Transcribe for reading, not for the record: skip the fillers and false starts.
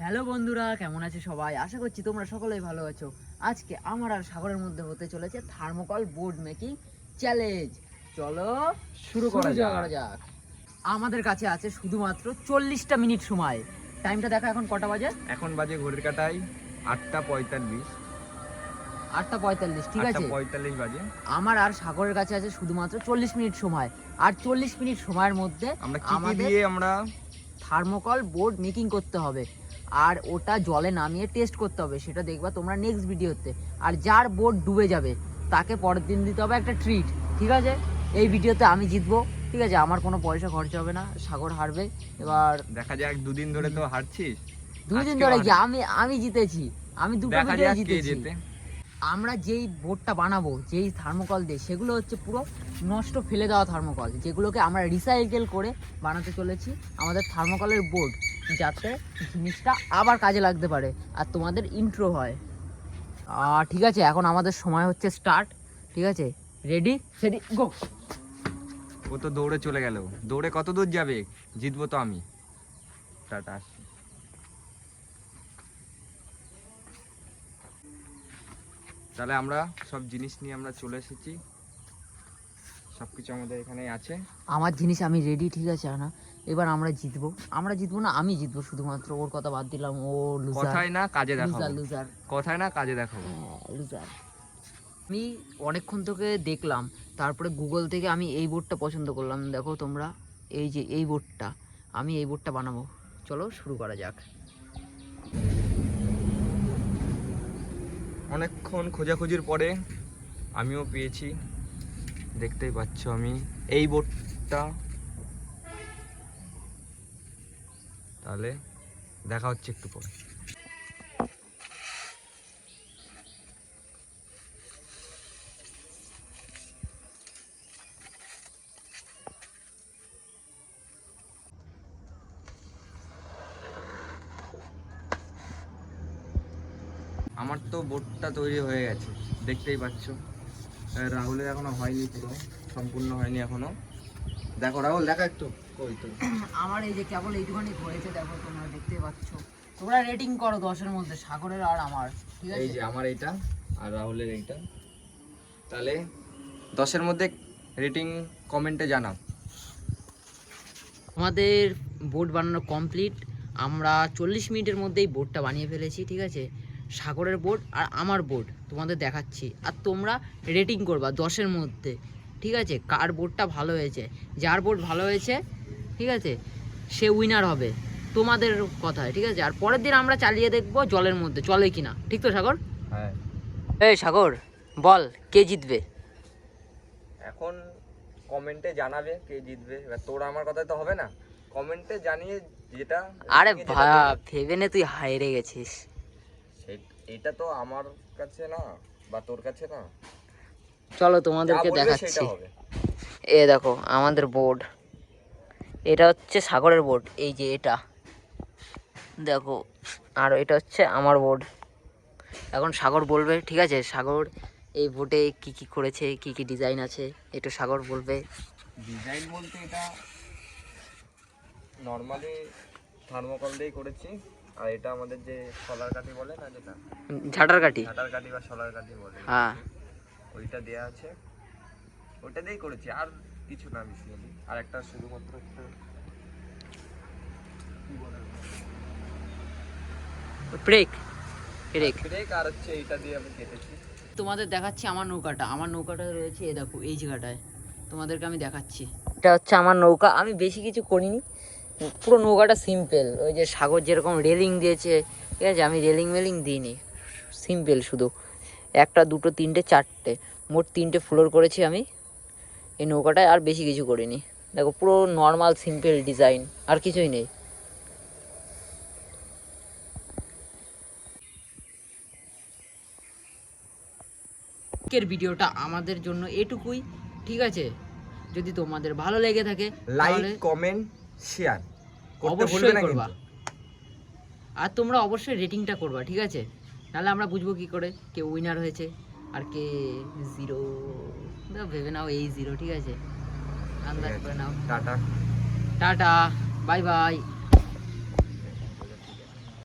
Hello বন্ধুরা, কেমন আছে সবাই? আশা করছি তোমরা সকলেই ভালো আছো। আজকে আমার আর সাগরের মধ্যে হতে চলেছে থার্মোকল বোর্ড মেকিং চ্যালেঞ্জ। চলো শুরু করা যাক। আমাদের কাছে আছে শুধুমাত্র 40টা মিনিট সময়। টাইমটা দেখো এখন কটা বাজে? এখন বাজে ঘড়ির কাঁটায় 8:45। 8:45, ঠিক আছে? 8:45 বাজে। আমার আর সাগরের কাছে আছে শুধুমাত্র 40 মিনিট সময়। আর 40 মিনিট সময়ের মধ্যে আমরা থার্মোকল বোর্ড মেকিং করতে হবে, আর ওটা জলে নামিয়ে টেস্ট করতে হবে। সেটা দেখবা তোমরা নেক্সট ভিডিওতে। আর যার বোর্ড ডুবে যাবে তাকে পরের দিন দিতে হবে একটা ট্রিট, ঠিক আছে? এই ভিডিওতে আমি জিতবো, ঠিক আছে? আমার কোনো পয়সা খরচা হবে না, সাগর হারবে। এবার দেখা যাক, দুদিন ধরে তো হারছিস। দুদিন ধরে কি আমি জিতেছি, আমি দুটো ভিডিও জিতেছি। আমরা যেই বোর্ডটা বানাবো, যেই থার্মোকল দিয়ে, সেগুলো হচ্ছে পুরো নষ্ট ফেলে দেওয়া থার্মোকল, যেগুলোকে আমরা রিসাইকেল করে বানাতে চলেছি আমাদের থার্মোকলের বোর্ড, যাতে জিনিসটা আবার কাজে লাগতে পারে আর তোমাদের ইন্ট্রো হয়। ঠিক আছে, এখন আমাদের সময় হচ্ছে স্টার্ট। ঠিক আছে, রেডি সেডি গো। ও তো দৌড়ে চলে গেল। দৌড়ে কত দূর যাবে? জিতবো তো আমি। টাটা। তাহলে আমরা সব জিনিস নিয়ে আমরা চলে এসেছি, সবকিছু আমাদের এখানে আছে। আমার জিনিস আমি রেডি, ঠিক আছে? না, এবার আমরা জিতবো না, আমি জিতবো শুধুমাত্র। ওর কথা বাদ দিলাম, ও লুজার। কথায় না কাজে দেখাবো, লুজার। কথায় না কাজে দেখাবো, লুজার। আমি অনেকক্ষণ থেকে দেখলাম, তারপরে গুগল থেকে আমি এই বোর্ডটা পছন্দ করলাম। দেখো তোমরা, এই যে এই বোর্ডটা, আমি এই বোর্ডটা বানাবো। চলো শুরু করা যাক। অনেকক্ষণ খোঁজাখুঁজির পরে আমিও পেয়েছি, দেখতেই পাচ্ছ আমি এই বোর্ডটা। তাহলে দেখা হচ্ছে একটু পরে। আমার তো বোর্ডটা তৈরি হয়ে গেছে, দেখতেই পাচ্ছ। রাহুলের এখনো হয়নি, পুরো সম্পূর্ণ হয়নি এখনো। দেখো রাহুল, দেখা একটু। কই তো আমার এই যে কেবল এইটুখানি হয়েছে, দেখো তোমরা দেখতে পাচ্ছ। তোমরা রেটিং করো 10-এর মধ্যে, সাগরের আর আমার, ঠিক আছে? এই যে আমার এইটা আর রাহুলের এইটা। তাহলে 10-এর মধ্যে রেটিং কমেন্টে জানাও। আমাদের বোর্ড বানানো কমপ্লিট। আমরা 40 মিনিটের মধ্যেই বোর্ডটা বানিয়ে ফেলেছি, ঠিক আছে? সাগরের বোর্ড আর আমার বোর্ড তোমাদের দেখাচ্ছি, আর তোমরা রেটিং করবা 10-এর মধ্যে, ঠিক আছে? কার বোর্ডটা ভালো হয়েছে, যার বোর্ড ভালো হয়েছে, ঠিক আছে, সে উইনার হবে তোমাদের কথায়, ঠিক আছে? আর পরের দিন আমরা চালিয়ে দেখবো জলের মধ্যে চলে কিনা, ঠিক তো সাগর? হ্যাঁ। এই সাগর, বল কে জিতবে? এখন কমেন্টে জানাবে কে জিতবে। এবার তোর আমার কথাই তো হবে না, কমেন্টে জানিয়ে যেটা। আরে ভেবে নে তুই হাইরে গেছিস। এটা তো আমার কাছে না বা তোর কাছে না। চলো তোমাদেরকে দেখাচ্ছি। এ দেখো আমাদের বোর্ড, এটা হচ্ছে সাগরের বোর্ড, এই যে এটা দেখো। আর এটা হচ্ছে আমার বোর্ড। এখন সাগর বলবে, ঠিক আছে? সাগর এই বোর্ডে কি কি করেছে, কি কি ডিজাইন আছে, একটু সাগর বলবে। ডিজাইন বলতে এটা নর্মালি থার্মোকল দিয়েই করেছি। আর এটা আমাদের যে সলার কাঠি বলে না, যেটা ঝাটার কাঠি বা সলার কাঠি বলে, হ্যাঁ, ওইটা দেয়া আছে, ওইটা দিয়েই করেছি। আর কিছু না বেশিক্যালি। আর একটা শুধুমাত্র একটা ব্রেক আর হচ্ছে এইটা দিয়ে আমি কেটেছি। তোমাদের দেখাচ্ছি আমার নৌকাটা রয়েছে, এই দেখো এই জায়গাটায় তোমাদেরকে আমি দেখাচ্ছি। এটা হচ্ছে আমার নৌকা। আমি বেশি কিছু করিনি, পুরো নৌকাটা সিম্পল। ওই যে সাগর যেরকম রেলিং দিয়েছে, ঠিক আছে, আমি রেলিং দিইনি, সিম্পল শুধু একটা দুটো তিনটে চারটে, মোট 3টে ফ্লোর করেছি আমি এই নৌকাটায়। আর বেশি কিছু করিনি, দেখো পুরো নর্মাল সিম্পল ডিজাইন, আর কিছুই নেই। আজকের ভিডিওটা আমাদের জন্য এটুকুই, ঠিক আছে? যদি তোমাদের ভালো লেগে থাকে, লাইক কমেন্ট শেয়ার অবশ্যই করবা। আর তোমরা অবশ্যই রেটিংটা করবা, ঠিক আছে? নাহলে আমরা বুঝবো কি করে কে উইনার হয়েছে আর কে জিরো। ভেবে নাও এই জিরো, ঠিক আছে? আন্দাজ করে নাও। Tata, tata, bye by.